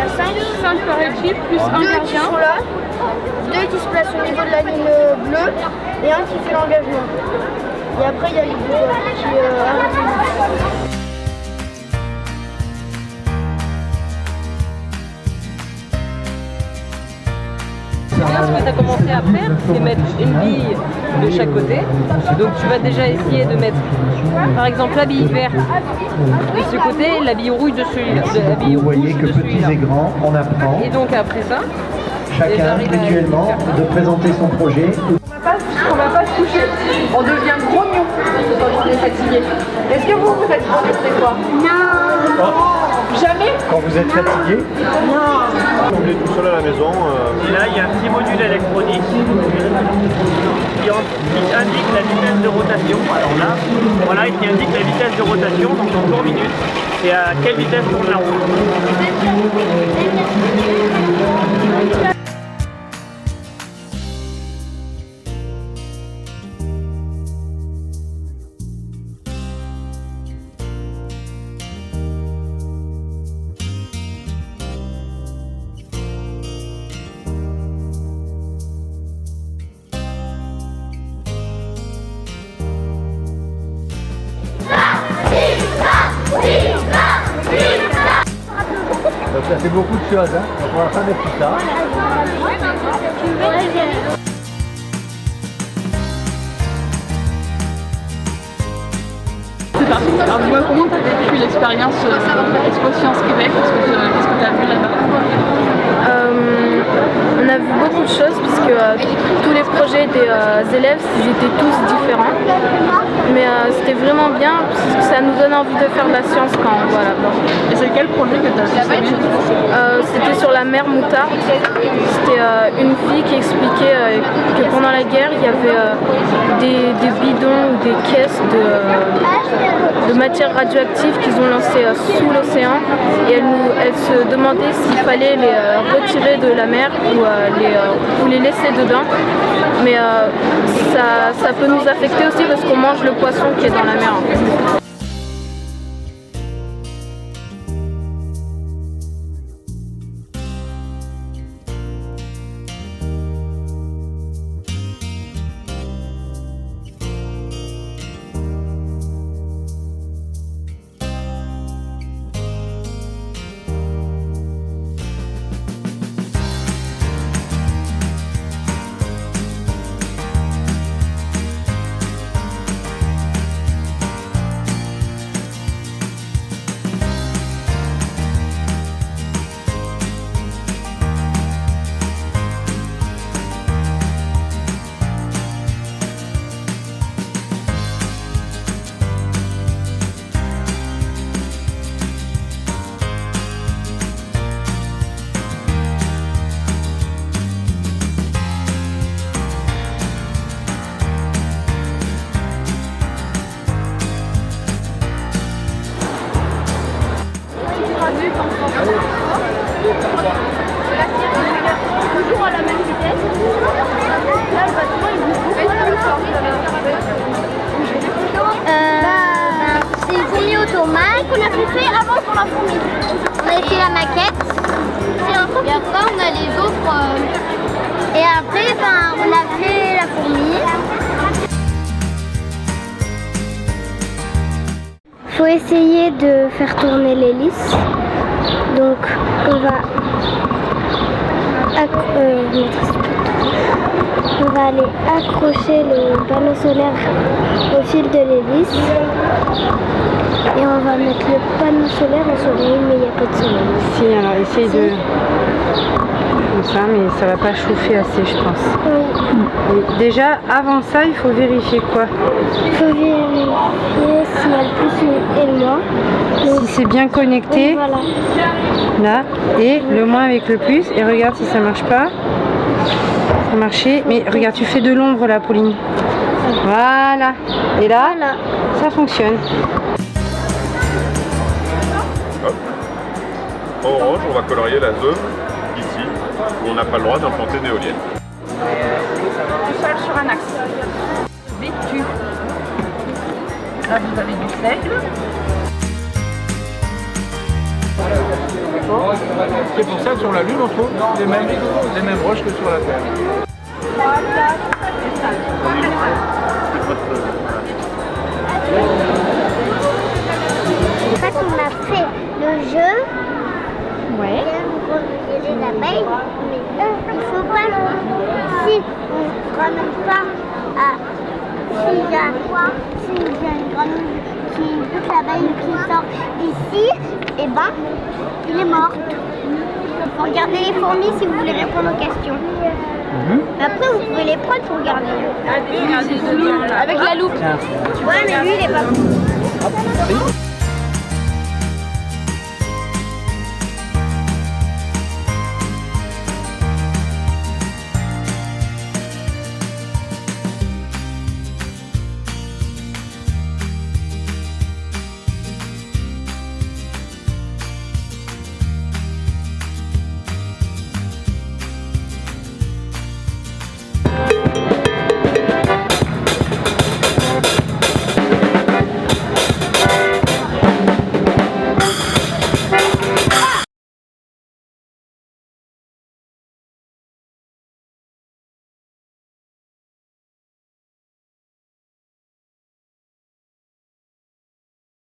a 5 par équipe, plus un 2 qui gardien. sont là, 2 qui se placent au niveau de la ligne bleue et un qui fait l'engagement. Et après il y a les deux qui arrivent. Ce que tu as commencé à faire, c'est mettre une bille de chaque côté. Donc tu vas déjà essayer de mettre par exemple la bille verte de ce côté, la bille rouge de celui-là. Vous voyez que petits et grands, on apprend, Et donc après ça, chacun mutuellement, de présenter son projet. On va pas se coucher, on devient grognon quand on est fatigué. Est-ce que vous êtes grognon des fois? Non. Jamais? Quand vous êtes fatigué, On est tout seul à la maison. Et là, il y a un petit module électronique qui indique la vitesse de rotation. Alors là, voilà, qui indique la vitesse de rotation, donc en tour minute, et à quelle vitesse tourne la roue. donc ça fait beaucoup de choses, hein. Donc on va pas mettre tout ça. C'est parti. Alors dis-moi, comment tu as vécu l'expérience Expo Sciences Québec? Qu'est-ce que tu as vu là-bas? On a vu beaucoup de choses puisque tous les projets des élèves ils étaient tous différents. Mais c'était vraiment bien parce que ça nous donne envie de faire de la science quand on va là-bas. Et c'est quel projet que tu as vu? C'était sur la mer Moutarde. C'était une fille qui expliquait que pendant la guerre, il y avait des bidons ou des caisses de matière radioactive qu'ils ont lancées sous l'océan. Et elle se demandait s'il fallait les retirer de la mer ou les laisser dedans. Mais ça peut nous affecter aussi parce qu'on mange le poisson qui est dans la mer. Toujours à la même vitesse. Là, le bâtiment, il bouge c'est une fourmi automate qu'on a fait avant pour la fourmi. On a fait la maquette. Et après, on a les autres. Et après, on a fait la fourmi. Il faut essayer de faire tourner l'hélice. Donc, on va aller accrocher le panneau solaire au fil de l'hélice. Et on va mettre le panneau solaire au soleil, mais il n'y a pas de soleil. Si, alors essaye de... Comme ça, mais ça va pas chauffer assez, je pense. Oui. Et déjà, avant ça, il faut vérifier quoi? Il faut vérifier s'il y a le plus et le moins. Donc, si c'est bien connecté, voilà. Là, et le moins avec le plus. Et regarde si ça marche pas. Ça a marché, mais regarde, tu fais de l'ombre là, Pauline. Voilà. Et là, ça fonctionne. En orange, on va colorier la zone ici où on n'a pas le droit d'implanter d'éoliennes. Tout seul sur un axe. Vêtu. Là, vous avez du seigle. fort. C'est pour ça que sur la Lune, on trouve les mêmes roches que sur la Terre. En fait, on a fait le jeu. Ouais. Il y a l'abeille, mais il faut pas. Si on ne ramène pas à. S'il y a une grenouille qui bute l'abeille qui sort ici, et ben, il est mort. Il faut regarder les fourmis si vous voulez répondre aux questions. Après, vous pouvez les prendre pour regarder. Avec la loupe. Ouais, mais lui, il est pas bon.